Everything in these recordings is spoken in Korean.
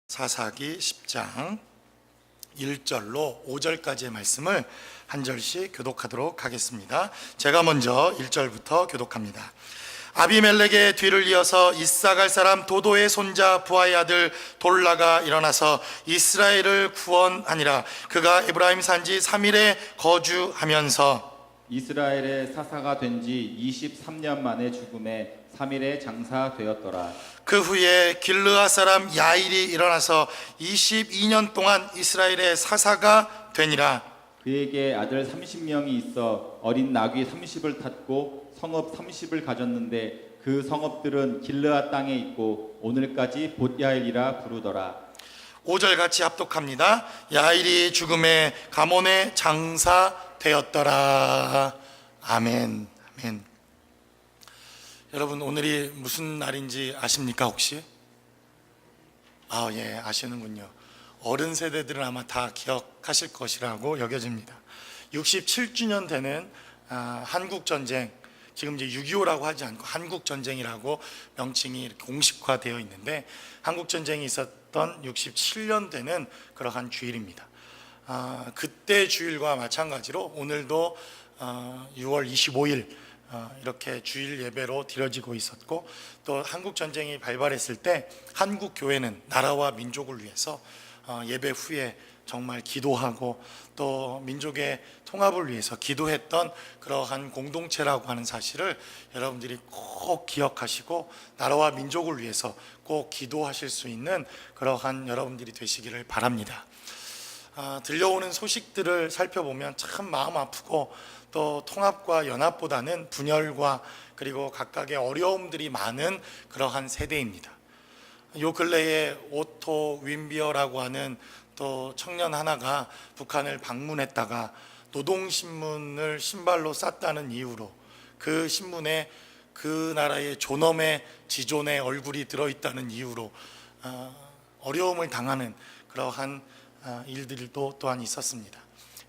사사기 10장 1절로 5절까지의 말씀을 한 절씩 교독하도록 하겠습니다. 제가 먼저 1절부터 교독합니다. 아비멜렉의 뒤를 이어서 이사갈 사람 도도의 손자 부하의 아들 돌라가 일어나서 이스라엘을 구원하니라. 그가 에브라임 산지 3일에 거주하면서 이스라엘의 사사가 된 지 23년 만에 죽음에 3일에 장사되었더라. 그 후에 길르앗 사람 야일이 일어나서 22년 동안 이스라엘의 사사가 되니라. 그에게 아들 30명이 있어 어린 나귀 30을 탔고 성읍 30을 가졌는데 그 성읍들은 길르앗 땅에 있고 오늘까지 봇야일이라 부르더라. 5절 같이 합독합니다. 야일이 죽음에 가몬에 장사되었더라. 아멘. 아멘. 여러분, 오늘이 무슨 날인지 아십니까 혹시? 예, 아시는군요. 어른 세대들은 아마 다 기억하실 것이라고 여겨집니다. 67주년 되는 한국전쟁, 지금 이제 6.25라고 하지 않고 한국전쟁이라고 명칭이 이렇게 공식화되어 있는데, 한국전쟁이 있었던 67년 되는 그러한 주일입니다. 그때 주일과 마찬가지로 오늘도 6월 25일 이렇게 주일 예배로 드려지고 있었고, 또 한국전쟁이 발발했을 때 한국교회는 나라와 민족을 위해서 예배 후에 정말 기도하고 또 민족의 통합을 위해서 기도했던 그러한 공동체라고 하는 사실을 여러분들이 꼭 기억하시고 나라와 민족을 위해서 꼭 기도하실 수 있는 그러한 여러분들이 되시기를 바랍니다. 들려오는 소식들을 살펴보면 참 마음 아프고, 또 통합과 연합보다는 분열과 그리고 각각의 어려움들이 많은 그러한 세대입니다. 요 근래에 오토 윈비어라고 하는 또 청년 하나가 북한을 방문했다가 노동신문을 신발로 쌌다는 이유로 그 신문에 그 나라의 존엄의 지존의 얼굴이 들어있다는 이유로 어려움을 당하는 그러한 일들도 또한 있었습니다.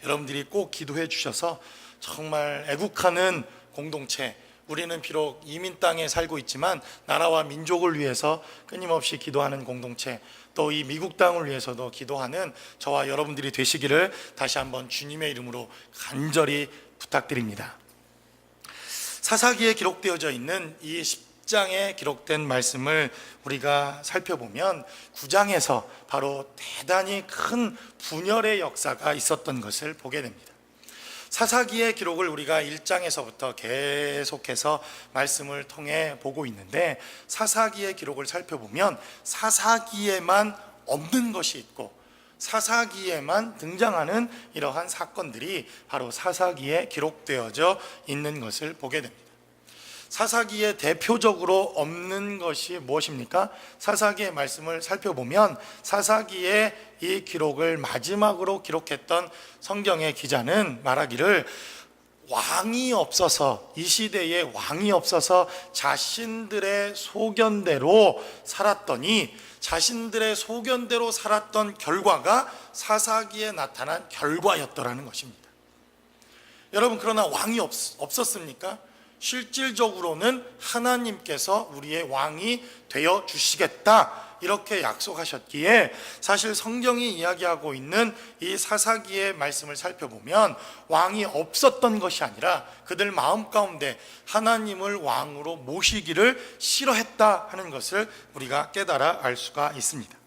여러분들이 꼭 기도해 주셔서 정말 애국하는 공동체, 우리는 비록 이민 땅에 살고 있지만 나라와 민족을 위해서 끊임없이 기도하는 공동체, 또 이 미국 땅을 위해서도 기도하는 저와 여러분들이 되시기를 다시 한번 주님의 이름으로 간절히 부탁드립니다. 사사기에 기록되어져 있는 이 10장에 기록된 말씀을 우리가 살펴보면 9장에서 바로 대단히 큰 분열의 역사가 있었던 것을 보게 됩니다. 사사기의 기록을 우리가 1장에서부터 계속해서 말씀을 통해 보고 있는데, 사사기의 기록을 살펴보면 사사기에만 없는 것이 있고 사사기에만 등장하는 이러한 사건들이 바로 사사기에 기록되어져 있는 것을 보게 됩니다. 사사기에 대표적으로 없는 것이 무엇입니까? 사사기의 말씀을 살펴보면 사사기의 이 기록을 마지막으로 기록했던 성경의 기자는 말하기를, 왕이 없어서, 이 시대에 왕이 없어서 자신들의 소견대로 살았더니 자신들의 소견대로 살았던 결과가 사사기에 나타난 결과였더라는 것입니다. 여러분, 그러나 왕이 없었습니까? 실질적으로는 하나님께서 우리의 왕이 되어 주시겠다 이렇게 약속하셨기에, 사실 성경이 이야기하고 있는 이 사사기의 말씀을 살펴보면 왕이 없었던 것이 아니라 그들 마음 가운데 하나님을 왕으로 모시기를 싫어했다 하는 것을 우리가 깨달아 알 수가 있습니다.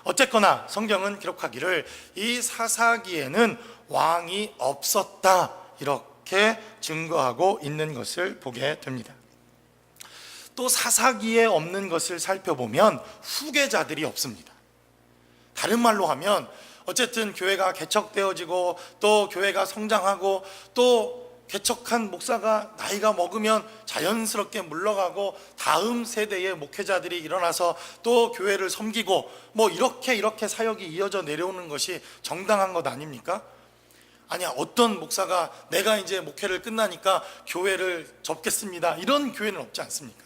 어쨌거나 성경은 기록하기를 이 사사기에는 왕이 없었다 이렇게 증거하고 있는 것을 보게 됩니다. 또 사사기에 없는 것을 살펴보면 후계자들이 없습니다. 다른 말로 하면 어쨌든 교회가 개척되어지고 또 교회가 성장하고 또 개척한 목사가 나이가 먹으면 자연스럽게 물러가고 다음 세대의 목회자들이 일어나서 또 교회를 섬기고 이렇게 사역이 이어져 내려오는 것이 정당한 것 아닙니까? 아니야, 어떤 목사가 내가 이제 목회를 끝나니까 교회를 접겠습니다, 이런 교회는 없지 않습니까?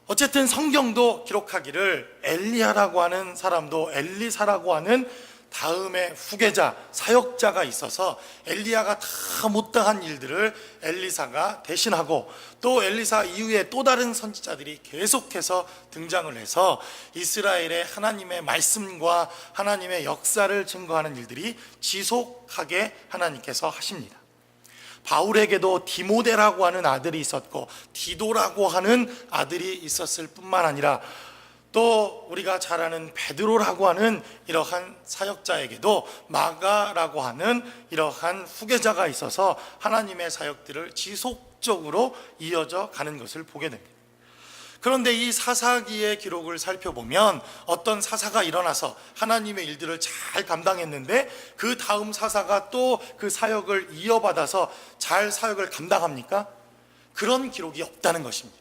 어쨌든 성경도 기록하기를 엘리야라고 하는 사람도 엘리사라고 하는 다음에 후계자, 사역자가 있어서 엘리야가 다 못다한 일들을 엘리사가 대신하고, 또 엘리사 이후에 또 다른 선지자들이 계속해서 등장을 해서 이스라엘의 하나님의 말씀과 하나님의 역사를 증거하는 일들이 지속하게 하나님께서 하십니다. 바울에게도 디모데라고 하는 아들이 있었고 디도라고 하는 아들이 있었을 뿐만 아니라, 또 우리가 잘 아는 베드로라고 하는 이러한 사역자에게도 마가라고 하는 이러한 후계자가 있어서 하나님의 사역들을 지속적으로 이어져 가는 것을 보게 됩니다. 그런데 이 사사기의 기록을 살펴보면 어떤 사사가 일어나서 하나님의 일들을 잘 감당했는데 그 다음 사사가 또 그 사역을 이어받아서 잘 사역을 감당합니까? 그런 기록이 없다는 것입니다.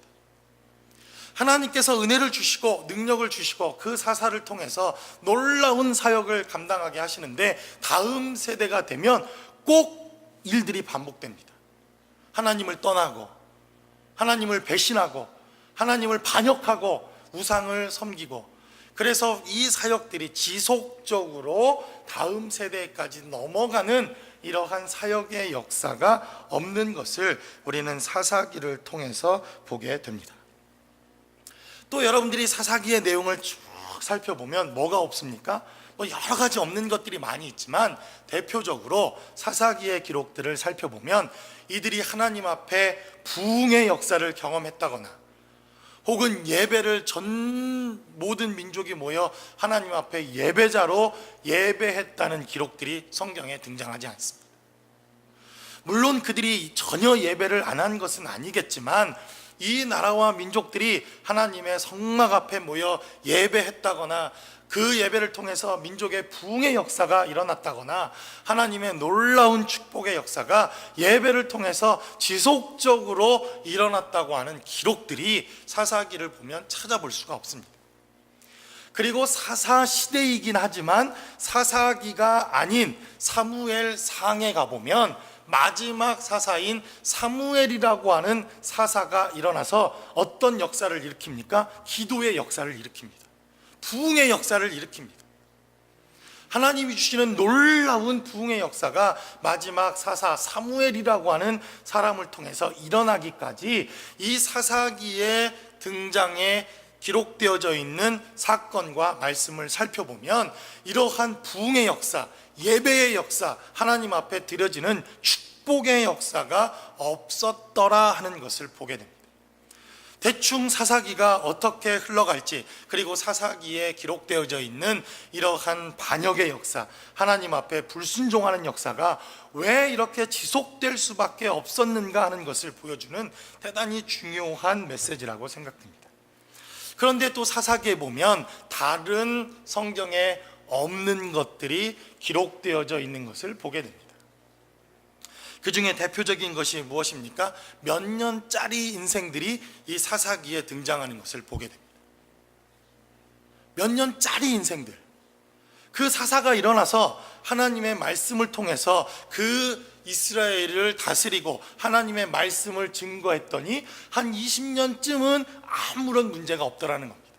하나님께서 은혜를 주시고 능력을 주시고 그 사사를 통해서 놀라운 사역을 감당하게 하시는데 다음 세대가 되면 꼭 일들이 반복됩니다. 하나님을 떠나고 하나님을 배신하고 하나님을 반역하고 우상을 섬기고, 그래서 이 사역들이 지속적으로 다음 세대까지 넘어가는 이러한 사역의 역사가 없는 것을 우리는 사사기를 통해서 보게 됩니다. 또 여러분들이 사사기의 내용을 쭉 살펴보면 뭐가 없습니까? 여러 가지 없는 것들이 많이 있지만 대표적으로 사사기의 기록들을 살펴보면 이들이 하나님 앞에 부흥의 역사를 경험했다거나, 혹은 예배를 전 모든 민족이 모여 하나님 앞에 예배자로 예배했다는 기록들이 성경에 등장하지 않습니다. 물론 그들이 전혀 예배를 안 한 것은 아니겠지만 이 나라와 민족들이 하나님의 성막 앞에 모여 예배했다거나, 그 예배를 통해서 민족의 부흥의 역사가 일어났다거나, 하나님의 놀라운 축복의 역사가 예배를 통해서 지속적으로 일어났다고 하는 기록들이 사사기를 보면 찾아볼 수가 없습니다. 그리고 사사 시대이긴 하지만 사사기가 아닌 사무엘상에 가보면 마지막 사사인 사무엘이라고 하는 사사가 일어나서 어떤 역사를 일으킵니까? 기도의 역사를 일으킵니다. 부흥의 역사를 일으킵니다. 하나님이 주시는 놀라운 부흥의 역사가 마지막 사사 사무엘이라고 하는 사람을 통해서 일어나기까지 이 사사기의 등장에 기록되어져 있는 사건과 말씀을 살펴보면 이러한 부흥의 역사, 예배의 역사, 하나님 앞에 드려지는 축복의 역사가 없었더라 하는 것을 보게 됩니다. 대충 사사기가 어떻게 흘러갈지, 그리고 사사기에 기록되어져 있는 이러한 반역의 역사, 하나님 앞에 불순종하는 역사가 왜 이렇게 지속될 수밖에 없었는가 하는 것을 보여주는 대단히 중요한 메시지라고 생각됩니다. 그런데 또 사사기에 보면 다른 성경에 없는 것들이 기록되어져 있는 것을 보게 됩니다. 그 중에 대표적인 것이 무엇입니까? 몇 년짜리 인생들이 이 사사기에 등장하는 것을 보게 됩니다. 몇 년짜리 인생들, 그 사사가 일어나서 하나님의 말씀을 통해서 그 이스라엘을 다스리고 하나님의 말씀을 증거했더니 한 20년쯤은 아무런 문제가 없더라는 겁니다.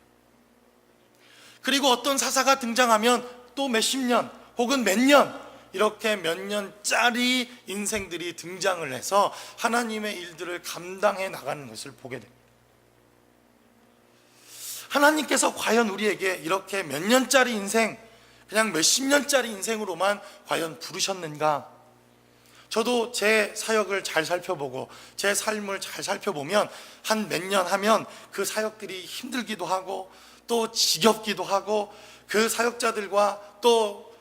그리고 어떤 사사가 등장하면 또 몇십 년 혹은 몇 년, 이렇게 몇 년짜리 인생들이 등장을 해서 하나님의 일들을 감당해 나가는 것을 보게 됩니다. 하나님께서 과연 우리에게 이렇게 몇 년짜리 인생, 그냥 몇십 년짜리 인생으로만 과연 부르셨는가? 저도 제 사역을 잘 살펴보고 제 삶을 잘 살펴보면 한 몇 년 하면 그 사역들이 힘들기도 하고 또 지겹기도 하고, 그 사역자들과 또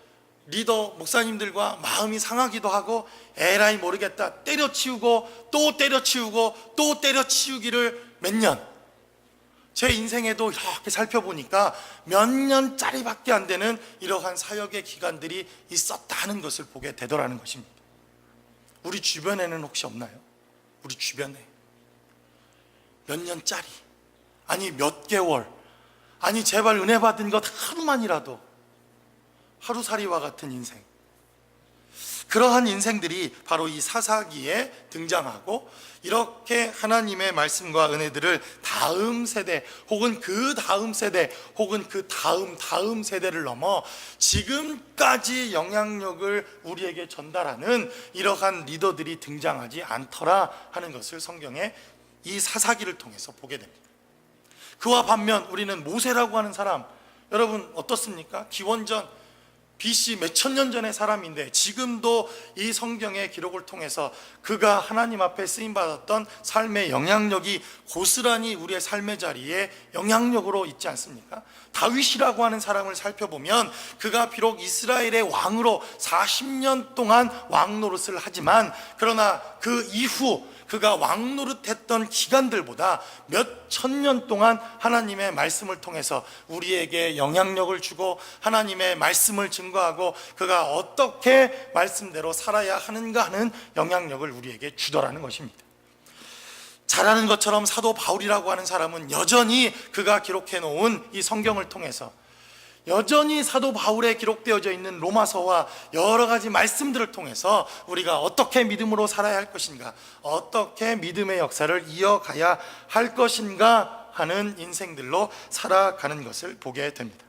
리더 목사님들과 마음이 상하기도 하고, 에라이 모르겠다, 때려치우고 또 때려치우고 또 때려치우기를 몇 년, 제 인생에도 이렇게 살펴보니까 몇 년짜리밖에 안 되는 이러한 사역의 기간들이 있었다는 것을 보게 되더라는 것입니다. 우리 주변에는 혹시 없나요? 우리 주변에 몇 년짜리, 아니 몇 개월, 아니 제발 은혜 받은 것 하루만이라도, 하루살이와 같은 인생. 그러한 인생들이 바로 이 사사기에 등장하고, 이렇게 하나님의 말씀과 은혜들을 다음 세대 혹은 그 다음 세대 혹은 그 다음 세대를 넘어 지금까지 영향력을 우리에게 전달하는 이러한 리더들이 등장하지 않더라 하는 것을 성경에 이 사사기를 통해서 보게 됩니다. 그와 반면 우리는 모세라고 하는 사람, 여러분 어떻습니까? 기원전 BC 몇천 년 전의 사람인데 지금도 이 성경의 기록을 통해서 그가 하나님 앞에 쓰임받았던 삶의 영향력이 고스란히 우리의 삶의 자리에 영향력으로 있지 않습니까? 다윗이라고 하는 사람을 살펴보면 그가 비록 이스라엘의 왕으로 40년 동안 왕 노릇을 하지만, 그러나 그 이후 그가 왕 노릇했던 기간들보다 몇 천 년 동안 하나님의 말씀을 통해서 우리에게 영향력을 주고 하나님의 말씀을 증거하고 그가 어떻게 말씀대로 살아야 하는가 하는 영향력을 우리에게 주더라는 것입니다. 잘 아는 것처럼 사도 바울이라고 하는 사람은 여전히 그가 기록해 놓은 이 성경을 통해서 여전히 사도 바울에 기록되어져 있는 로마서와 여러 가지 말씀들을 통해서 우리가 어떻게 믿음으로 살아야 할 것인가, 어떻게 믿음의 역사를 이어가야 할 것인가 하는 인생들로 살아가는 것을 보게 됩니다.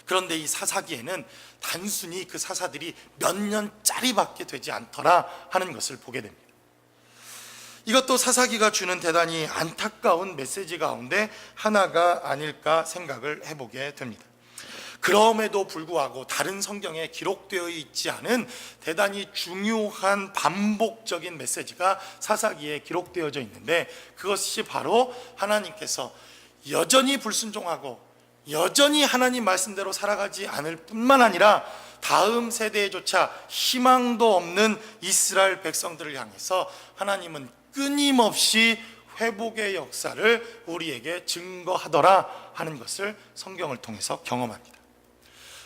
그런데 이 사사기에는 단순히 그 사사들이 몇 년짜리밖에 되지 않더라 하는 것을 보게 됩니다. 이것도 사사기가 주는 대단히 안타까운 메시지 가운데 하나가 아닐까 생각을 해보게 됩니다. 그럼에도 불구하고 다른 성경에 기록되어 있지 않은 대단히 중요한 반복적인 메시지가 사사기에 기록되어져 있는데, 그것이 바로 하나님께서 여전히 불순종하고 여전히 하나님 말씀대로 살아가지 않을 뿐만 아니라 다음 세대에조차 희망도 없는 이스라엘 백성들을 향해서 하나님은 끊임없이 회복의 역사를 우리에게 증거하더라 하는 것을 성경을 통해서 경험합니다.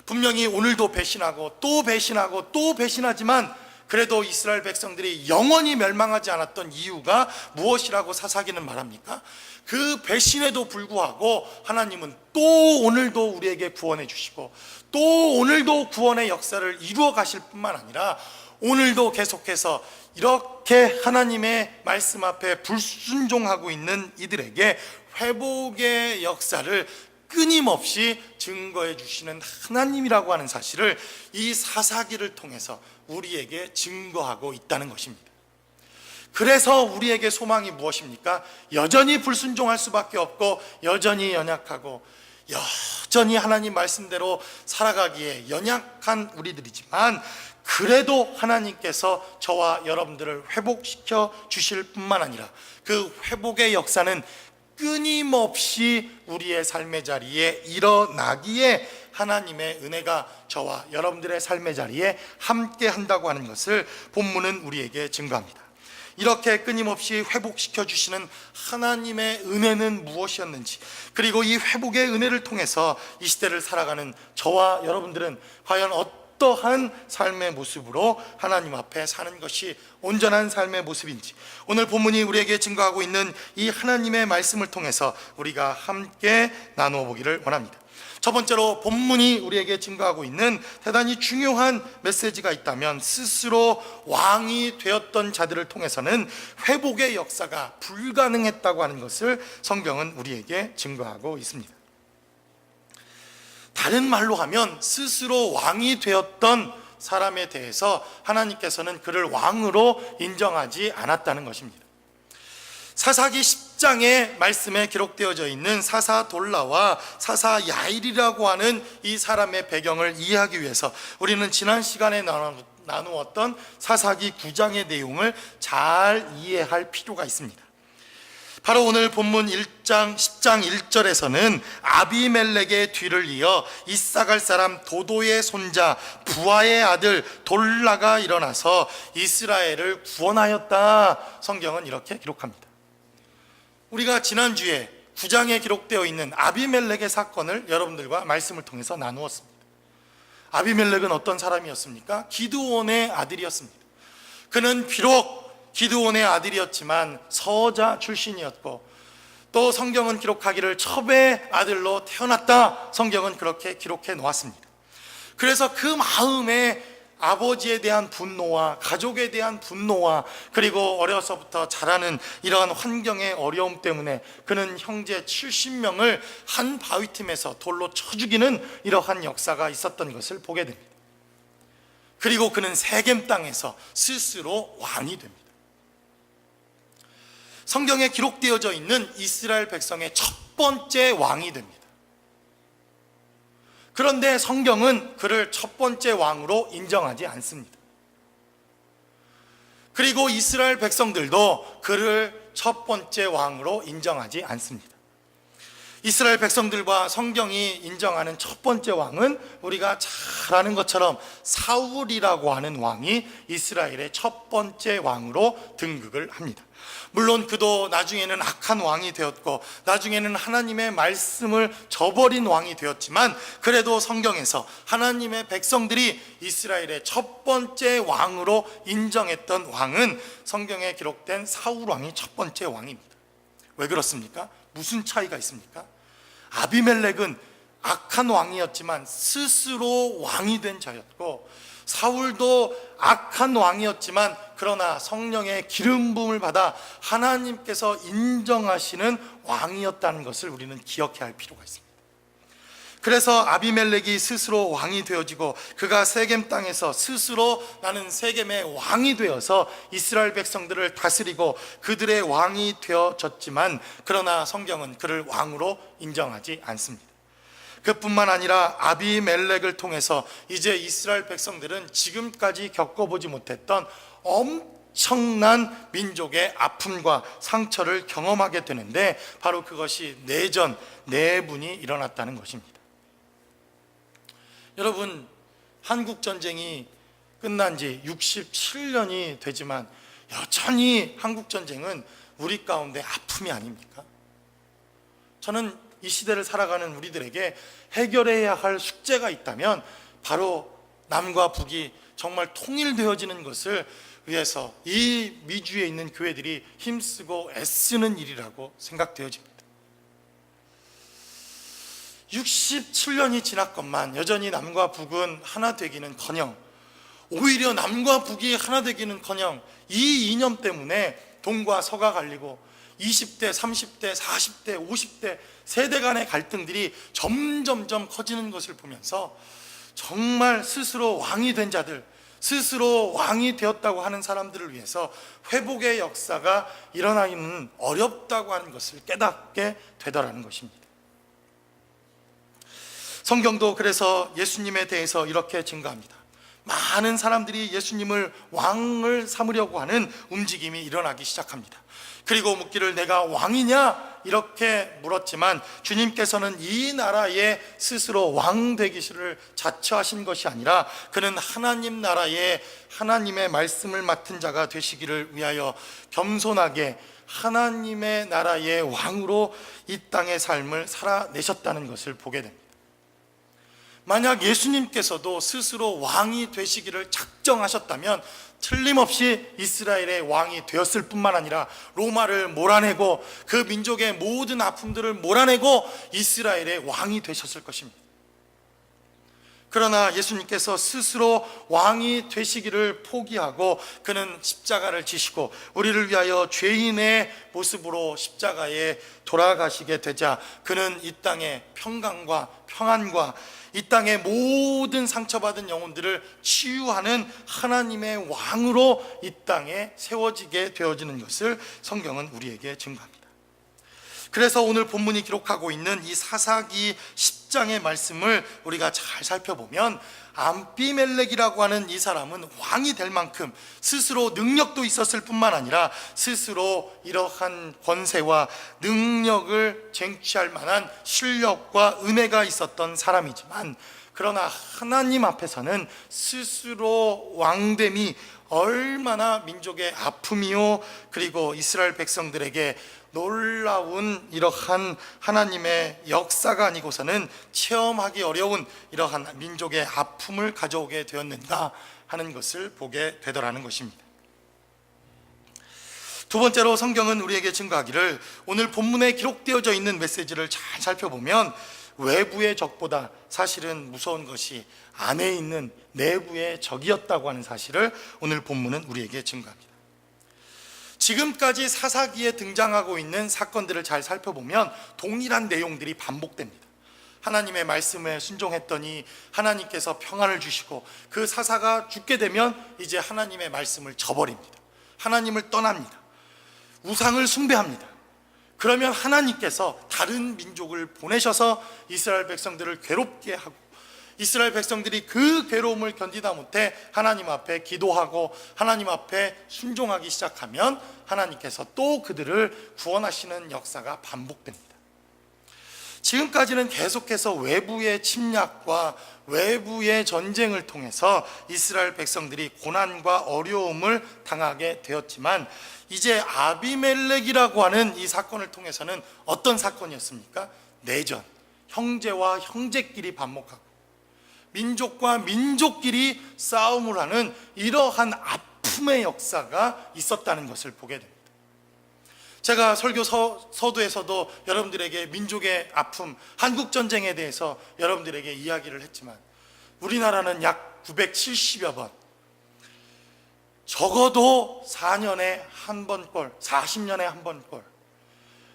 분명히 오늘도 배신하고 또 배신하고 또 배신하지만 그래도 이스라엘 백성들이 영원히 멸망하지 않았던 이유가 무엇이라고 사사기는 말합니까? 그 배신에도 불구하고 하나님은 또 오늘도 우리에게 구원해 주시고 또 오늘도 구원의 역사를 이루어 가실 뿐만 아니라 오늘도 계속해서 이렇게 하나님의 말씀 앞에 불순종하고 있는 이들에게 회복의 역사를 끊임없이 증거해 주시는 하나님이라고 하는 사실을 이 사사기를 통해서 우리에게 증거하고 있다는 것입니다. 그래서 우리에게 소망이 무엇입니까? 여전히 불순종할 수밖에 없고 여전히 연약하고 여전히 하나님 말씀대로 살아가기에 연약한 우리들이지만, 그래도 하나님께서 저와 여러분들을 회복시켜 주실 뿐만 아니라 그 회복의 역사는 끊임없이 우리의 삶의 자리에 일어나기에 하나님의 은혜가 저와 여러분들의 삶의 자리에 함께 한다고 하는 것을 본문은 우리에게 증거합니다. 이렇게 끊임없이 회복시켜 주시는 하나님의 은혜는 무엇이었는지, 그리고 이 회복의 은혜를 통해서 이 시대를 살아가는 저와 여러분들은 과연 어떠한 삶의 모습으로 하나님 앞에 사는 것이 온전한 삶의 모습인지, 오늘 본문이 우리에게 증거하고 있는 이 하나님의 말씀을 통해서 우리가 함께 나누어 보기를 원합니다. 첫 번째로 본문이 우리에게 증거하고 있는 대단히 중요한 메시지가 있다면, 스스로 왕이 되었던 자들을 통해서는 회복의 역사가 불가능했다고 하는 것을 성경은 우리에게 증거하고 있습니다. 다른 말로 하면 스스로 왕이 되었던 사람에 대해서 하나님께서는 그를 왕으로 인정하지 않았다는 것입니다. 사사기 10장의 말씀에 기록되어져 있는 사사돌라와 사사야일이라고 하는 이 사람의 배경을 이해하기 위해서 우리는 지난 시간에 나누었던 사사기 9장의 내용을 잘 이해할 필요가 있습니다. 바로 오늘 본문 1장 10장 1절에서는 아비멜렉의 뒤를 이어 이사갈 사람 도도의 손자 부하의 아들 돌라가 일어나서 이스라엘을 구원하였다. 성경은 이렇게 기록합니다. 우리가 지난주에 9장에 기록되어 있는 아비멜렉의 사건을 여러분들과 말씀을 통해서 나누었습니다. 아비멜렉은 어떤 사람이었습니까? 기드온의 아들이었습니다. 그는 비록 기드온의 아들이었지만 서자 출신이었고, 또 성경은 기록하기를 첩의 아들로 태어났다. 성경은 그렇게 기록해 놓았습니다. 그래서 그 마음에 아버지에 대한 분노와 가족에 대한 분노와 그리고 어려서부터 자라는 이러한 환경의 어려움 때문에 그는 형제 70명을 한 바위틈에서 돌로 쳐 죽이는 이러한 역사가 있었던 것을 보게 됩니다. 그리고 그는 세겜 땅에서 스스로 왕이 됩니다. 성경에 기록되어져 있는 이스라엘 백성의 첫 번째 왕이 됩니다. 그런데 성경은 그를 첫 번째 왕으로 인정하지 않습니다. 그리고 이스라엘 백성들도 그를 첫 번째 왕으로 인정하지 않습니다. 이스라엘 백성들과 성경이 인정하는 첫 번째 왕은 우리가 잘 아는 것처럼 사울이라고 하는 왕이 이스라엘의 첫 번째 왕으로 등극을 합니다. 물론 그도 나중에는 악한 왕이 되었고 나중에는 하나님의 말씀을 저버린 왕이 되었지만, 그래도 성경에서 하나님의 백성들이 이스라엘의 첫 번째 왕으로 인정했던 왕은 성경에 기록된 사울 왕이 첫 번째 왕입니다. 왜 그렇습니까? 무슨 차이가 있습니까? 아비멜렉은 악한 왕이었지만 스스로 왕이 된 자였고, 사울도 악한 왕이었지만 그러나 성령의 기름 부음을 받아 하나님께서 인정하시는 왕이었다는 것을 우리는 기억해야 할 필요가 있습니다. 그래서 아비멜렉이 스스로 왕이 되어지고 그가 세겜 땅에서 스스로 나는 세겜의 왕이 되어서 이스라엘 백성들을 다스리고 그들의 왕이 되어졌지만, 그러나 성경은 그를 왕으로 인정하지 않습니다. 그뿐만 아니라 아비멜렉을 통해서 이제 이스라엘 백성들은 지금까지 겪어보지 못했던 엄청난 민족의 아픔과 상처를 경험하게 되는데, 바로 그것이 내전, 내분이 일어났다는 것입니다. 여러분, 한국전쟁이 끝난 지 67년이 되지만 여전히 한국전쟁은 우리 가운데 아픔이 아닙니까? 저는 이 시대를 살아가는 우리들에게 해결해야 할 숙제가 있다면 바로 남과 북이 정말 통일되어지는 것을 위해서 이 미주에 있는 교회들이 힘쓰고 애쓰는 일이라고 생각되어집니다. 67년이 지났건만 여전히 남과 북은 하나 되기는커녕, 오히려 남과 북이 하나 되기는커녕 이 이념 때문에 동과 서가 갈리고 20대, 30대, 40대, 50대 세대 간의 갈등들이 점점점 커지는 것을 보면서 정말 스스로 왕이 된 자들, 스스로 왕이 되었다고 하는 사람들을 위해서 회복의 역사가 일어나기는 어렵다고 하는 것을 깨닫게 되더라는 것입니다. 성경도 그래서 예수님에 대해서 이렇게 증거합니다. 많은 사람들이 예수님을 왕을 삼으려고 하는 움직임이 일어나기 시작합니다. 그리고 묻기를 내가 왕이냐? 이렇게 물었지만 주님께서는 이 나라에 스스로 왕 되기를 자처하신 것이 아니라 그는 하나님 나라에 하나님의 말씀을 맡은 자가 되시기를 위하여 겸손하게 하나님의 나라의 왕으로 이 땅의 삶을 살아내셨다는 것을 보게 됩니다. 만약 예수님께서도 스스로 왕이 되시기를 작정하셨다면 틀림없이 이스라엘의 왕이 되었을 뿐만 아니라 로마를 몰아내고 그 민족의 모든 아픔들을 몰아내고 이스라엘의 왕이 되셨을 것입니다. 그러나 예수님께서 스스로 왕이 되시기를 포기하고 그는 십자가를 지시고 우리를 위하여 죄인의 모습으로 십자가에 돌아가시게 되자 그는 이 땅의 평강과 평안과 이 땅의 모든 상처받은 영혼들을 치유하는 하나님의 왕으로 이 땅에 세워지게 되어지는 것을 성경은 우리에게 증거합니다. 그래서 오늘 본문이 기록하고 있는 이 사사기 10장의 말씀을 우리가 잘 살펴보면 아비멜렉이라고 하는 이 사람은 왕이 될 만큼 스스로 능력도 있었을 뿐만 아니라 스스로 이러한 권세와 능력을 쟁취할 만한 실력과 은혜가 있었던 사람이지만, 그러나 하나님 앞에서는 스스로 왕됨이 얼마나 민족의 아픔이요 그리고 이스라엘 백성들에게 놀라운 이러한 하나님의 역사가 아니고서는 체험하기 어려운 이러한 민족의 아픔을 가져오게 되었는가 하는 것을 보게 되더라는 것입니다. 두 번째로 성경은 우리에게 증거하기를 오늘 본문에 기록되어져 있는 메시지를 잘 살펴보면 외부의 적보다 사실은 무서운 것이 안에 있는 내부의 적이었다고 하는 사실을 오늘 본문은 우리에게 증거합니다. 지금까지 사사기에 등장하고 있는 사건들을 잘 살펴보면 동일한 내용들이 반복됩니다. 하나님의 말씀에 순종했더니 하나님께서 평안을 주시고, 그 사사가 죽게 되면 이제 하나님의 말씀을 저버립니다. 하나님을 떠납니다. 우상을 숭배합니다. 그러면 하나님께서 다른 민족을 보내셔서 이스라엘 백성들을 괴롭게 하고, 이스라엘 백성들이 그 괴로움을 견디다 못해 하나님 앞에 기도하고 하나님 앞에 순종하기 시작하면 하나님께서 또 그들을 구원하시는 역사가 반복됩니다. 지금까지는 계속해서 외부의 침략과 외부의 전쟁을 통해서 이스라엘 백성들이 고난과 어려움을 당하게 되었지만, 이제 아비멜렉이라고 하는 이 사건을 통해서는 어떤 사건이었습니까? 내전, 형제와 형제끼리 반목하고 민족과 민족끼리 싸움을 하는 이러한 아픔의 역사가 있었다는 것을 보게 됩니다. 제가 설교 서두에서도 여러분들에게 민족의 아픔, 한국전쟁에 대해서 여러분들에게 이야기를 했지만, 우리나라는 약 970여 번, 적어도 4년에 한 번꼴, 40년에 한 번꼴,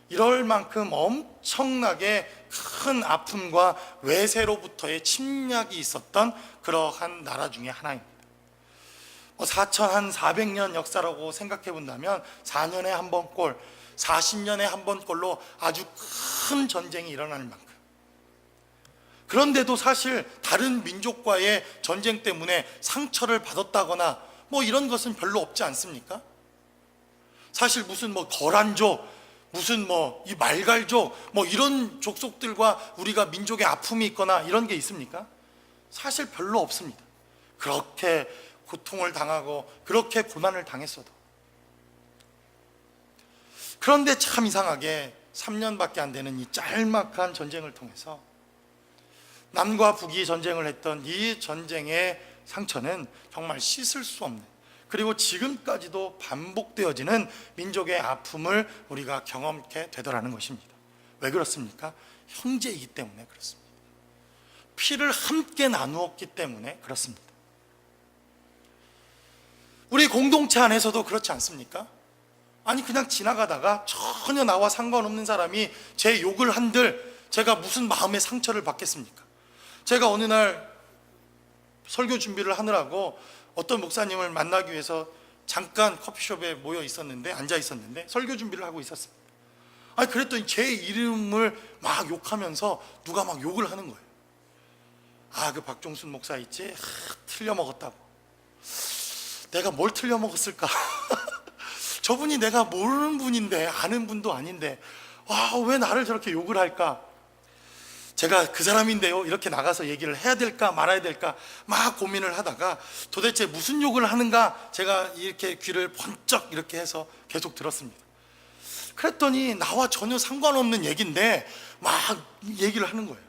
이럴 만큼 엄청나게 큰 아픔과 외세로부터의 침략이 있었던 그러한 나라 중에 하나입니다. 4,400년 역사라고 생각해 본다면 4년에 한 번꼴, 40년에 한 번꼴로 아주 큰 전쟁이 일어나는 만큼, 그런데도 사실 다른 민족과의 전쟁 때문에 상처를 받았다거나 이런 것은 별로 없지 않습니까? 사실 무슨 거란족, 무슨 이 말갈족, 이런 족속들과 우리가 민족의 아픔이 있거나 이런 게 있습니까? 사실 별로 없습니다. 그렇게 고통을 당하고 그렇게 고난을 당했어도. 그런데 참 이상하게 3년밖에 안 되는 이 짤막한 전쟁을 통해서 남과 북이 전쟁을 했던 이 전쟁의 상처는 정말 씻을 수 없는, 그리고 지금까지도 반복되어지는 민족의 아픔을 우리가 경험하게 되더라는 것입니다. 왜 그렇습니까? 형제이기 때문에 그렇습니다. 피를 함께 나누었기 때문에 그렇습니다. 우리 공동체 안에서도 그렇지 않습니까? 아니, 그냥 지나가다가 전혀 나와 상관없는 사람이 제 욕을 한들 제가 무슨 마음의 상처를 받겠습니까? 제가 어느 날 설교 준비를 하느라고 어떤 목사님을 만나기 위해서 잠깐 커피숍에 모여 있었는데, 앉아 있었는데 설교 준비를 하고 있었습니다. 아니, 그랬더니 제 이름을 막 욕하면서 누가 막 욕을 하는 거예요. 그 박종순 목사 있지? 틀려 먹었다고. 내가 뭘 틀려 먹었을까? 저분이 내가 모르는 분인데, 아는 분도 아닌데 왜 나를 저렇게 욕을 할까? 제가 그 사람인데요, 이렇게 나가서 얘기를 해야 될까 말아야 될까 막 고민을 하다가 도대체 무슨 욕을 하는가 제가 이렇게 귀를 번쩍 이렇게 해서 계속 들었습니다. 그랬더니 나와 전혀 상관없는 얘기인데 막 얘기를 하는 거예요.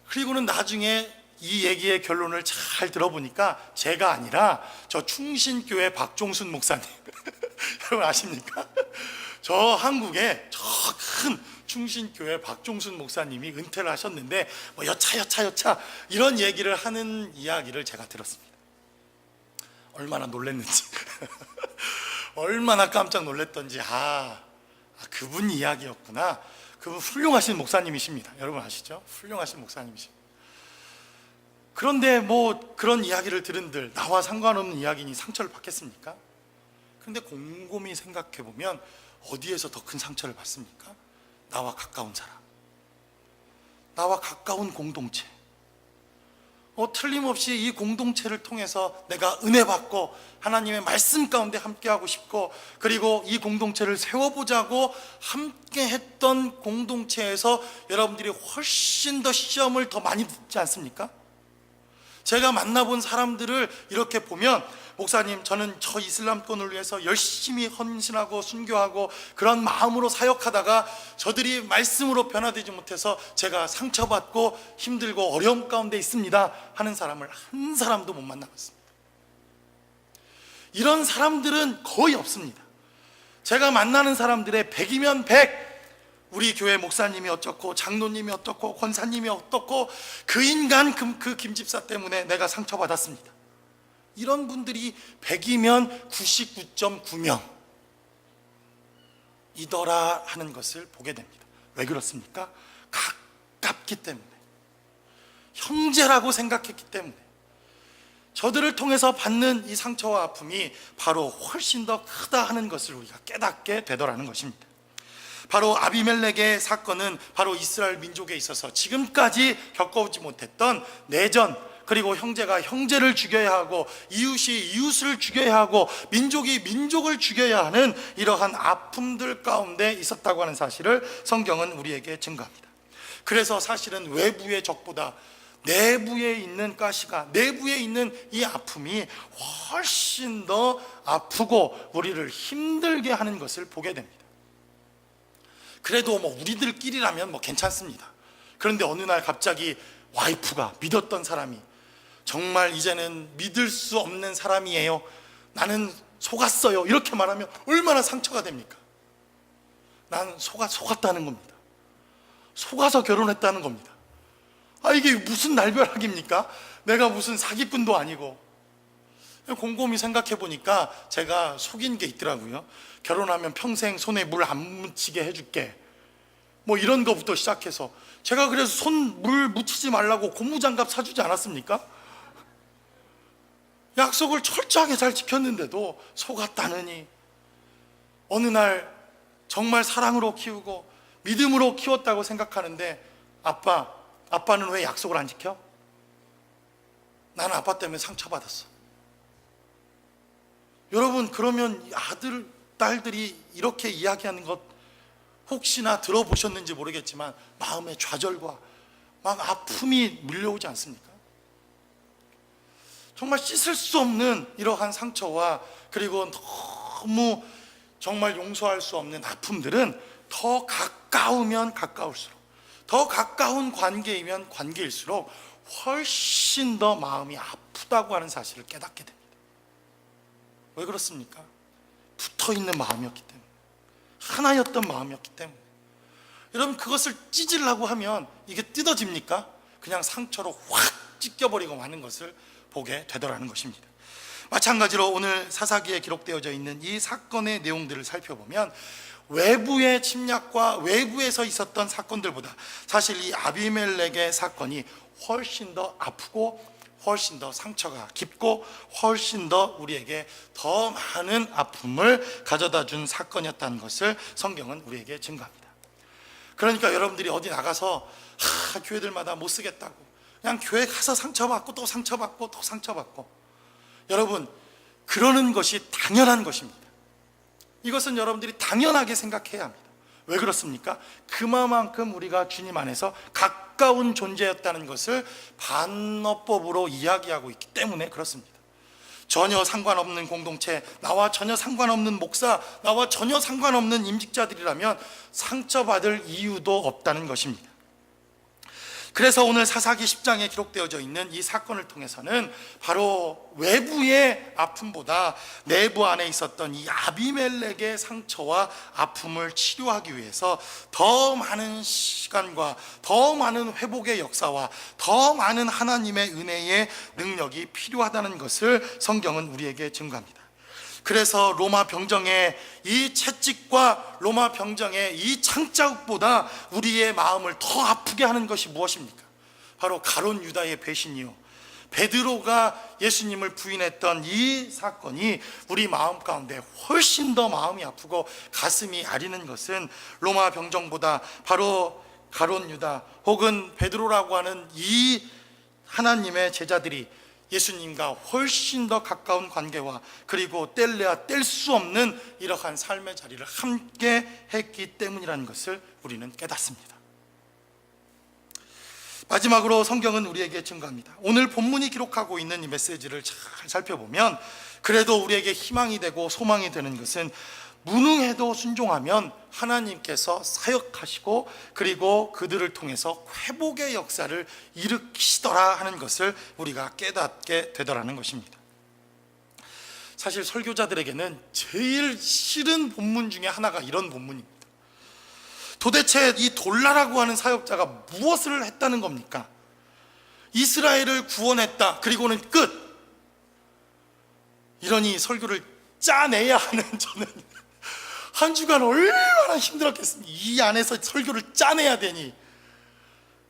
그리고는 나중에 이 얘기의 결론을 잘 들어보니까 제가 아니라 저 충신교회 박종순 목사님 여러분 아십니까? 저 한국에 저 큰 충신교회 박종순 목사님이 은퇴를 하셨는데 여차 이런 얘기를 하는 이야기를 제가 들었습니다. 얼마나 놀랐는지 얼마나 깜짝 놀랐던지. 그분 이야기였구나. 그분 훌륭하신 목사님이십니다. 여러분 아시죠? 훌륭하신 목사님이십니다. 그런데 그런 이야기를 들은들 나와 상관없는 이야기니 상처를 받겠습니까? 그런데 곰곰이 생각해 보면 어디에서 더 큰 상처를 받습니까? 나와 가까운 사람, 나와 가까운 공동체. 틀림없이 이 공동체를 통해서 내가 은혜 받고 하나님의 말씀 가운데 함께하고 싶고, 그리고 이 공동체를 세워보자고 함께 했던 공동체에서 여러분들이 훨씬 더 시험을 더 많이 듣지 않습니까? 제가 만나본 사람들을 이렇게 보면, 목사님, 저는 저 이슬람권을 위해서 열심히 헌신하고 순교하고 그런 마음으로 사역하다가 저들이 말씀으로 변화되지 못해서 제가 상처받고 힘들고 어려움 가운데 있습니다 하는 사람을 한 사람도 못 만나봤습니다. 이런 사람들은 거의 없습니다. 제가 만나는 사람들의 100이면 100 우리 교회 목사님이 어떻고 장로님이 어떻고 권사님이 어떻고 그 인간 그 김집사 때문에 내가 상처받았습니다. 이런 분들이 100이면 99.9명 이더라 하는 것을 보게 됩니다. 왜 그렇습니까? 가깝기 때문에, 형제라고 생각했기 때문에, 저들을 통해서 받는 이 상처와 아픔이 바로 훨씬 더 크다 하는 것을 우리가 깨닫게 되더라는 것입니다. 바로 아비멜렉의 사건은 바로 이스라엘 민족에 있어서 지금까지 겪어오지 못했던 내전, 그리고 형제가 형제를 죽여야 하고 이웃이 이웃을 죽여야 하고 민족이 민족을 죽여야 하는 이러한 아픔들 가운데 있었다고 하는 사실을 성경은 우리에게 증거합니다. 그래서 사실은 외부의 적보다 내부에 있는 가시가, 내부에 있는 이 아픔이 훨씬 더 아프고 우리를 힘들게 하는 것을 보게 됩니다. 그래도 우리들끼리라면 괜찮습니다. 그런데 어느 날 갑자기 와이프가, 믿었던 사람이 정말 이제는 믿을 수 없는 사람이에요, 나는 속았어요, 이렇게 말하면 얼마나 상처가 됩니까? 난 속았다는 겁니다. 속아서 결혼했다는 겁니다. 이게 무슨 날벼락입니까? 내가 무슨 사기꾼도 아니고. 곰곰이 생각해 보니까 제가 속인 게 있더라고요. 결혼하면 평생 손에 물 안 묻히게 해줄게, 이런 거부터 시작해서, 제가 그래서 손 물 묻히지 말라고 고무장갑 사주지 않았습니까? 약속을 철저하게 잘 지켰는데도 속았다느니, 어느 날 정말 사랑으로 키우고 믿음으로 키웠다고 생각하는데 아빠는 왜 약속을 안 지켜? 나는 아빠 때문에 상처받았어. 여러분, 그러면 아들, 딸들이 이렇게 이야기하는 것 혹시나 들어보셨는지 모르겠지만 마음의 좌절과 막 아픔이 밀려오지 않습니까? 정말 씻을 수 없는 이러한 상처와, 그리고 너무 정말 용서할 수 없는 아픔들은 더 가까우면 가까울수록, 더 가까운 관계이면 관계일수록 훨씬 더 마음이 아프다고 하는 사실을 깨닫게 됩니다. 왜 그렇습니까? 붙어있는 마음이었기 때문에, 하나였던 마음이었기 때문에. 여러분, 그것을 찢으려고 하면 이게 뜯어집니까? 그냥 상처로 확 찢겨버리고 마는 것을 보게 되더라는 것입니다. 마찬가지로 오늘 사사기에 기록되어져 있는 이 사건의 내용들을 살펴보면 외부의 침략과 외부에서 있었던 사건들보다 사실 이 아비멜렉의 사건이 훨씬 더 아프고 훨씬 더 상처가 깊고 훨씬 더 우리에게 더 많은 아픔을 가져다 준 사건이었다는 것을 성경은 우리에게 증거합니다. 그러니까 여러분들이 어디 나가서 교회들마다 못 쓰겠다고 그냥 교회 가서 상처받고 또 상처받고 또 상처받고, 여러분, 그러는 것이 당연한 것입니다. 이것은 여러분들이 당연하게 생각해야 합니다. 왜 그렇습니까? 그만큼 우리가 주님 안에서 가까운 존재였다는 것을 반어법으로 이야기하고 있기 때문에 그렇습니다. 전혀 상관없는 공동체, 나와 전혀 상관없는 목사, 나와 전혀 상관없는 임직자들이라면 상처받을 이유도 없다는 것입니다. 그래서 오늘 사사기 10장에 기록되어져 있는 이 사건을 통해서는 바로 외부의 아픔보다 내부 안에 있었던 이 아비멜렉의 상처와 아픔을 치료하기 위해서 더 많은 시간과 더 많은 회복의 역사와 더 많은 하나님의 은혜의 능력이 필요하다는 것을 성경은 우리에게 증거합니다. 그래서 로마 병정의 이 채찍과 로마 병정의 이 창자국보다 우리의 마음을 더 아프게 하는 것이 무엇입니까? 바로 가룟 유다의 배신이요, 베드로가 예수님을 부인했던 이 사건이 우리 마음 가운데 훨씬 더 마음이 아프고 가슴이 아리는 것은 로마 병정보다 바로 가룟 유다 혹은 베드로라고 하는 이 하나님의 제자들이 예수님과 훨씬 더 가까운 관계와, 그리고 뗄래야 뗄 수 없는 이러한 삶의 자리를 함께 했기 때문이라는 것을 우리는 깨닫습니다. 마지막으로 성경은 우리에게 증거합니다. 오늘 본문이 기록하고 있는 이 메시지를 잘 살펴보면 그래도 우리에게 희망이 되고 소망이 되는 것은 무능해도 순종하면 하나님께서 사역하시고 그리고 그들을 통해서 회복의 역사를 일으키시더라 하는 것을 우리가 깨닫게 되더라는 것입니다. 사실 설교자들에게는 제일 싫은 본문 중에 하나가 이런 본문입니다. 도대체 이 돌라라고 하는 사역자가 무엇을 했다는 겁니까? 이스라엘을 구원했다, 그리고는 끝. 이러니 설교를 짜내야 하는, 저는 한 주간 얼마나 힘들었겠습니까? 이 안에서 설교를 짜내야 되니,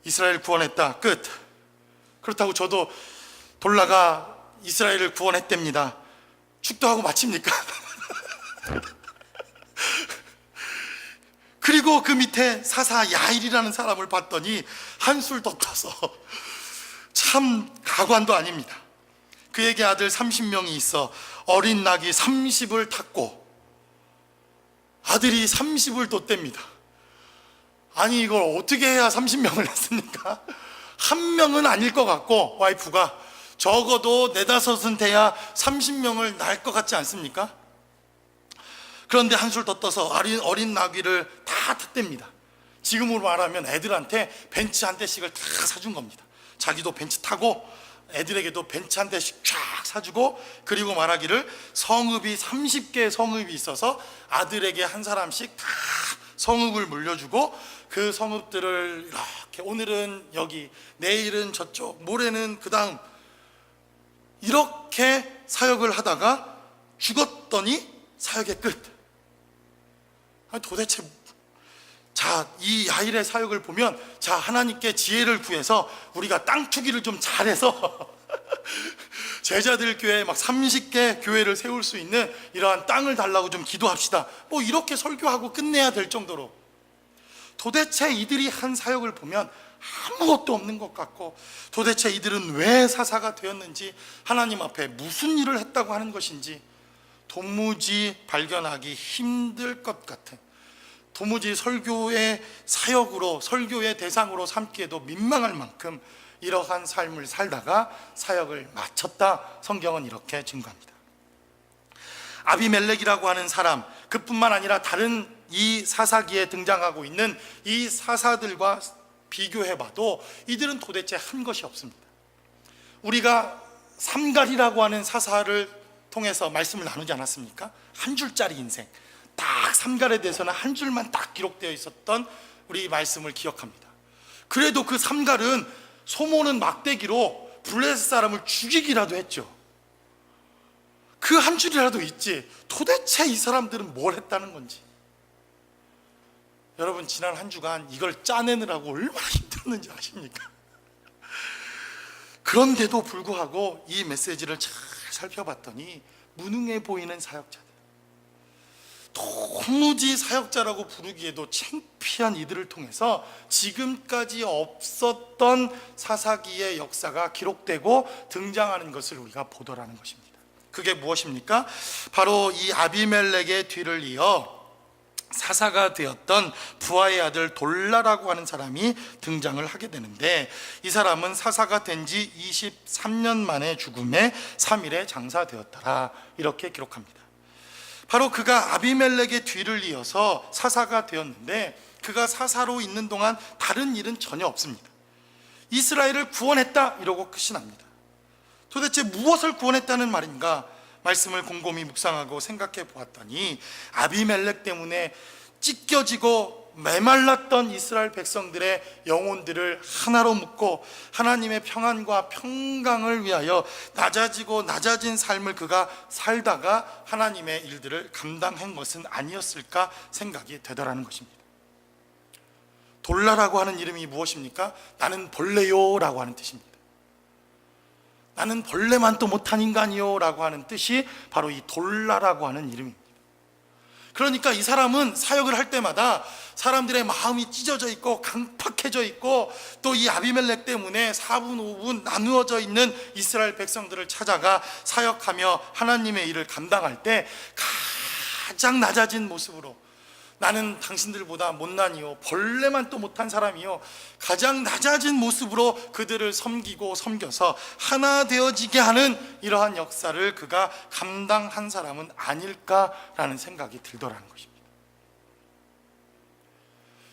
이스라엘 구원했다, 끝. 그렇다고 저도 돌라가 이스라엘을 구원했답니다, 축도하고 마칩니까? 그리고 그 밑에 사사 야일이라는 사람을 봤더니 한술 더 떠서 참 가관도 아닙니다. 그에게 아들 30명이 있어 어린 낙이 30을 탔고 아들이 30을 뒀답니다. 아니, 이걸 어떻게 해야 30명을 낳습니까? 한 명은 아닐 것 같고, 와이프가 적어도 4-5은 돼야 30명을 낳을 것 같지 않습니까? 그런데 한술 더 떠서 어린 나귀를 다 탔답니다. 지금으로 말하면 애들한테 벤츠 한 대씩을 다 사준 겁니다. 자기도 벤츠 타고 애들에게도 벤츠 한 대씩 쫙 사주고, 그리고 말하기를 성읍이 30개의 성읍이 있어서 아들에게 한 사람씩 다 성읍을 물려주고, 그 성읍들을 이렇게 오늘은 여기, 내일은 저쪽, 모레는 그 다음, 이렇게 사역을 하다가 죽었더니 사역의 끝. 아니, 도대체 이 야일의 사역을 보면, 하나님께 지혜를 구해서 우리가 땅 투기를 좀 잘해서 제자들 교회에 막 30개 교회를 세울 수 있는 이러한 땅을 달라고 좀 기도합시다, 뭐 이렇게 설교하고 끝내야 될 정도로, 도대체 이들이 한 사역을 보면 아무것도 없는 것 같고, 도대체 이들은 왜 사사가 되었는지, 하나님 앞에 무슨 일을 했다고 하는 것인지 도무지 발견하기 힘들 것 같은, 도무지 설교의 사역으로, 설교의 대상으로 삼기에도 민망할 만큼 이러한 삶을 살다가 사역을 마쳤다, 성경은 이렇게 증거합니다. 아비멜렉이라고 하는 사람, 그뿐만 아니라 다른 이 사사기에 등장하고 있는 이 사사들과 비교해봐도 이들은 도대체 한 것이 없습니다. 우리가 삼갈이라고 하는 사사를 통해서 말씀을 나누지 않았습니까? 한 줄짜리 인생, 딱 삼갈에 대해서는 한 줄만 딱 기록되어 있었던 우리 말씀을 기억합니다. 그래도 그 삼갈은 소모는 막대기로 블레셋 사람을 죽이기라도 했죠. 그 한 줄이라도 있지, 도대체 이 사람들은 뭘 했다는 건지. 여러분, 지난 한 주간 이걸 짜내느라고 얼마나 힘들었는지 아십니까? 그런데도 불구하고 이 메시지를 잘 살펴봤더니 무능해 보이는 사역자들, 도무지 사역자라고 부르기에도 창피한 이들을 통해서 지금까지 없었던 사사기의 역사가 기록되고 등장하는 것을 우리가 보더라는 것입니다. 그게 무엇입니까? 바로 이 아비멜렉의 뒤를 이어 사사가 되었던 부하의 아들 돌라라고 하는 사람이 등장을 하게 되는데, 이 사람은 사사가 된 지 23년 만에 죽음에 3일에 장사되었더라, 이렇게 기록합니다. 바로 그가 아비멜렉의 뒤를 이어서 사사가 되었는데, 그가 사사로 있는 동안 다른 일은 전혀 없습니다. 이스라엘을 구원했다, 이러고 끝이 납니다. 도대체 무엇을 구원했다는 말인가? 말씀을 곰곰이 묵상하고 생각해 보았더니, 아비멜렉 때문에 찢겨지고 메말랐던 이스라엘 백성들의 영혼들을 하나로 묶고 하나님의 평안과 평강을 위하여 낮아지고 낮아진 삶을 그가 살다가 하나님의 일들을 감당한 것은 아니었을까 생각이 되더라는 것입니다. 돌라라고 하는 이름이 무엇입니까? 나는 벌레요 라고 하는 뜻입니다. 나는 벌레만 또 못한 인간이요 라고 하는 뜻이 바로 이 돌라라고 하는 이름입니다. 그러니까 이 사람은 사역을 할 때마다 사람들의 마음이 찢어져 있고 강팍해져 있고, 또 이 아비멜렉 때문에 4분 5분 나누어져 있는 이스라엘 백성들을 찾아가 사역하며 하나님의 일을 감당할 때 가장 낮아진 모습으로, 나는 당신들보다 못나니요, 벌레만 또 못한 사람이요, 가장 낮아진 모습으로 그들을 섬기고 섬겨서 하나 되어지게 하는 이러한 역사를 그가 감당한 사람은 아닐까라는 생각이 들더라는 것입니다.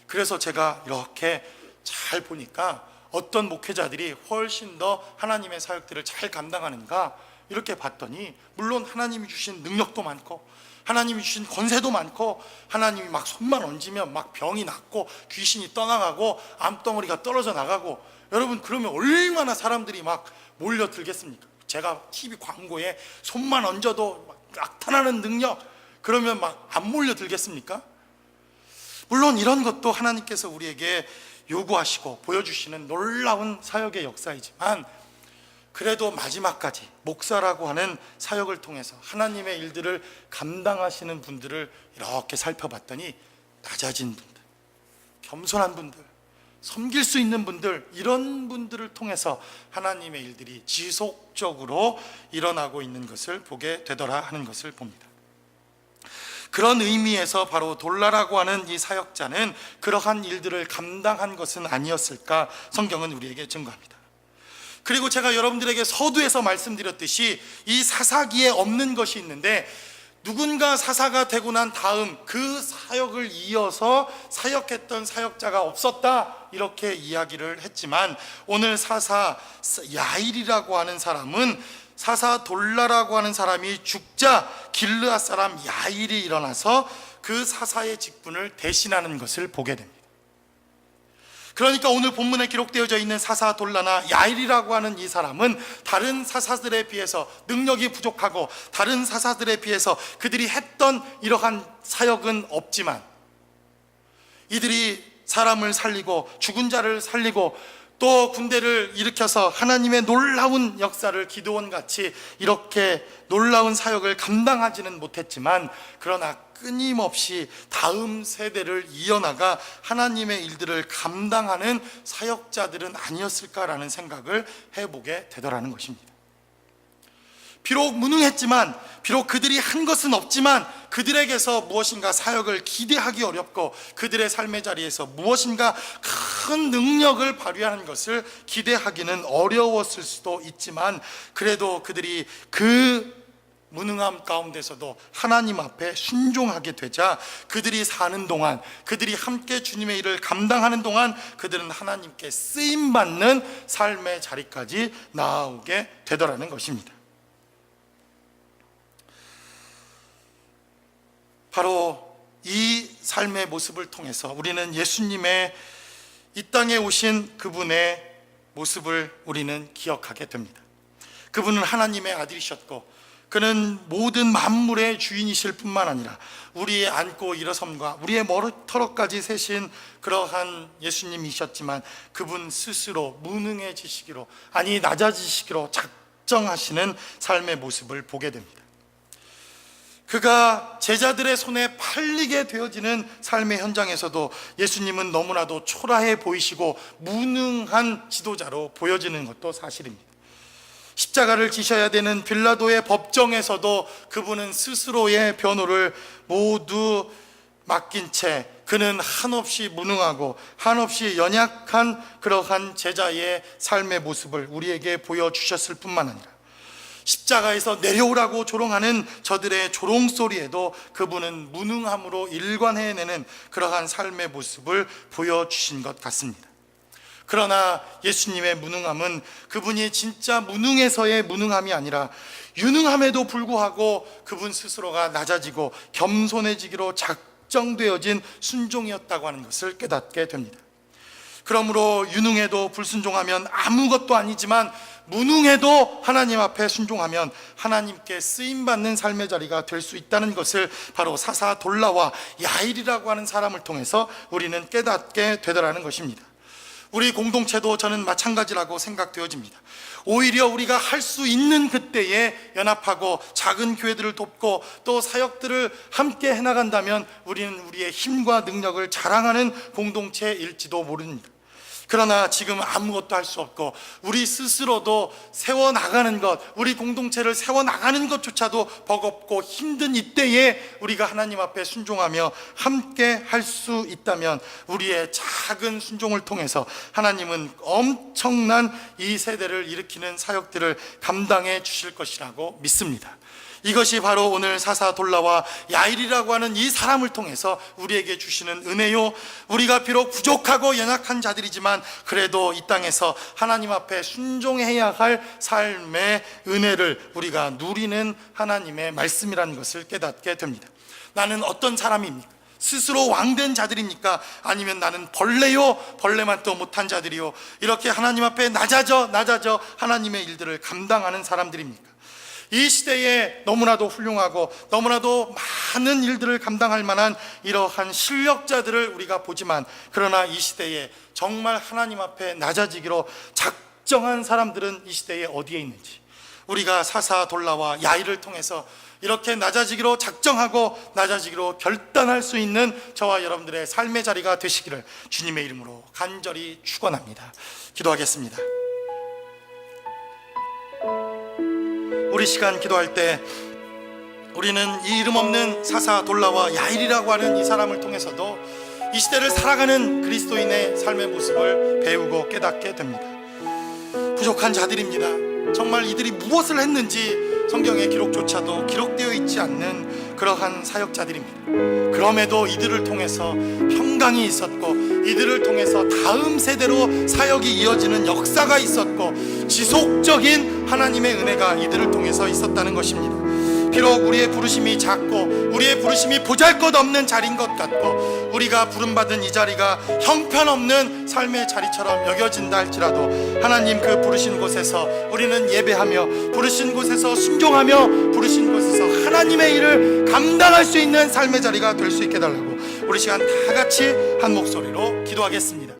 그래서 제가 이렇게 잘 보니까 어떤 목회자들이 훨씬 더 하나님의 사역들을 잘 감당하는가 이렇게 봤더니, 물론 하나님이 주신 능력도 많고 하나님이 주신 권세도 많고, 하나님이 막 손만 얹으면 막 병이 낫고 귀신이 떠나가고 암덩어리가 떨어져 나가고, 여러분 그러면 얼마나 사람들이 막 몰려들겠습니까? 제가 TV 광고에 손만 얹어도 막 나타나는 능력, 그러면 막 안 몰려들겠습니까? 물론 이런 것도 하나님께서 우리에게 요구하시고 보여주시는 놀라운 사역의 역사이지만, 그래도 마지막까지 목사라고 하는 사역을 통해서 하나님의 일들을 감당하시는 분들을 이렇게 살펴봤더니, 낮아진 분들, 겸손한 분들, 섬길 수 있는 분들, 이런 분들을 통해서 하나님의 일들이 지속적으로 일어나고 있는 것을 보게 되더라 하는 것을 봅니다. 그런 의미에서 바로 돌라라고 하는 이 사역자는 그러한 일들을 감당한 것은 아니었을까 성경은 우리에게 증거합니다. 그리고 제가 여러분들에게 서두에서 말씀드렸듯이 이 사사기에 없는 것이 있는데, 누군가 사사가 되고 난 다음 그 사역을 이어서 사역했던 사역자가 없었다, 이렇게 이야기를 했지만, 오늘 사사 야일이라고 하는 사람은 사사 돌라라고 하는 사람이 죽자 길르앗 사람 야일이 일어나서 그 사사의 직분을 대신하는 것을 보게 됩니다. 그러니까 오늘 본문에 기록되어져 있는 사사 돌라나 야일이라고 하는 이 사람은 다른 사사들에 비해서 능력이 부족하고, 다른 사사들에 비해서 그들이 했던 이러한 사역은 없지만, 이들이 사람을 살리고 죽은 자를 살리고 또 군대를 일으켜서 하나님의 놀라운 역사를 기드온 같이 이렇게 놀라운 사역을 감당하지는 못했지만, 그러나 끊임없이 다음 세대를 이어나가 하나님의 일들을 감당하는 사역자들은 아니었을까라는 생각을 해보게 되더라는 것입니다. 비록 무능했지만, 비록 그들이 한 것은 없지만, 그들에게서 무엇인가 사역을 기대하기 어렵고, 그들의 삶의 자리에서 무엇인가 큰 능력을 발휘하는 것을 기대하기는 어려웠을 수도 있지만, 그래도 그들이 그 무능함 가운데서도 하나님 앞에 순종하게 되자, 그들이 사는 동안, 그들이 함께 주님의 일을 감당하는 동안 그들은 하나님께 쓰임받는 삶의 자리까지 나아오게 되더라는 것입니다. 바로 이 삶의 모습을 통해서 우리는 예수님의 이 땅에 오신 그분의 모습을 우리는 기억하게 됩니다. 그분은 하나님의 아들이셨고, 그는 모든 만물의 주인이실 뿐만 아니라 우리의 앉고 일어섬과 우리의 머리털까지 세신 그러한 예수님이셨지만, 그분 스스로 무능해지시기로, 아니 낮아지시기로 작정하시는 삶의 모습을 보게 됩니다. 그가 제자들의 손에 팔리게 되어지는 삶의 현장에서도 예수님은 너무나도 초라해 보이시고 무능한 지도자로 보여지는 것도 사실입니다. 십자가를 지셔야 되는 빌라도의 법정에서도 그분은 스스로의 변호를 모두 맡긴 채, 그는 한없이 무능하고 한없이 연약한 그러한 제자의 삶의 모습을 우리에게 보여주셨을 뿐만 아니라, 십자가에서 내려오라고 조롱하는 저들의 조롱 소리에도 그분은 무능함으로 일관해내는 그러한 삶의 모습을 보여주신 것 같습니다. 그러나 예수님의 무능함은 그분이 진짜 무능해서의 무능함이 아니라, 유능함에도 불구하고 그분 스스로가 낮아지고 겸손해지기로 작정되어진 순종이었다고 하는 것을 깨닫게 됩니다. 그러므로 유능해도 불순종하면 아무것도 아니지만, 무능해도 하나님 앞에 순종하면 하나님께 쓰임받는 삶의 자리가 될 수 있다는 것을 바로 사사 돌라와 야일이라고 하는 사람을 통해서 우리는 깨닫게 되더라는 것입니다. 우리 공동체도 저는 마찬가지라고 생각되어집니다. 오히려 우리가 할 수 있는 그때에 연합하고 작은 교회들을 돕고 또 사역들을 함께 해나간다면 우리는 우리의 힘과 능력을 자랑하는 공동체일지도 모릅니다. 그러나 지금 아무것도 할 수 없고 우리 스스로도 세워나가는 것, 우리 공동체를 세워나가는 것조차도 버겁고 힘든 이때에 우리가 하나님 앞에 순종하며 함께 할 수 있다면, 우리의 작은 순종을 통해서 하나님은 엄청난 이 세대를 일으키는 사역들을 감당해 주실 것이라고 믿습니다. 이것이 바로 오늘 사사돌라와 야일이라고 하는 이 사람을 통해서 우리에게 주시는 은혜요, 우리가 비록 부족하고 연약한 자들이지만 그래도 이 땅에서 하나님 앞에 순종해야 할 삶의 은혜를 우리가 누리는 하나님의 말씀이라는 것을 깨닫게 됩니다. 나는 어떤 사람입니까? 스스로 왕된 자들입니까? 아니면 나는 벌레요, 벌레만 또 못한 자들이요, 이렇게 하나님 앞에 낮아져 하나님의 일들을 감당하는 사람들입니까? 이 시대에 너무나도 훌륭하고 너무나도 많은 일들을 감당할 만한 이러한 실력자들을 우리가 보지만, 그러나 이 시대에 정말 하나님 앞에 낮아지기로 작정한 사람들은 이 시대에 어디에 있는지, 우리가 사사돌라와 야일을 통해서 이렇게 낮아지기로 작정하고 낮아지기로 결단할 수 있는 저와 여러분들의 삶의 자리가 되시기를 주님의 이름으로 간절히 축원합니다. 기도하겠습니다. 우리 시간 기도할 때 우리는 이 이름 없는 사사돌라와 야일이라고 하는 이 사람을 통해서도 이 시대를 살아가는 그리스도인의 삶의 모습을 배우고 깨닫게 됩니다. 부족한 자들입니다. 정말 이들이 무엇을 했는지 성경의 기록조차도 기록되어 있지 않는 그러한 사역자들입니다. 그럼에도 이들을 통해서 평강이 있었고, 이들을 통해서 다음 세대로 사역이 이어지는 역사가 있었고, 지속적인 하나님의 은혜가 이들을 통해서 있었다는 것입니다. 비록 우리의 부르심이 작고 우리의 부르심이 보잘것없는 자리인 것 같고, 우리가 부름받은 이 자리가 형편없는 삶의 자리처럼 여겨진다 할지라도, 하나님 그 부르신 곳에서 우리는 예배하며, 부르신 곳에서 순종하며, 부르신 곳에서 하나님의 일을 감당할 수 있는 삶의 자리가 될 수 있게 해달라고 우리 시간 다 같이 한 목소리로 기도하겠습니다.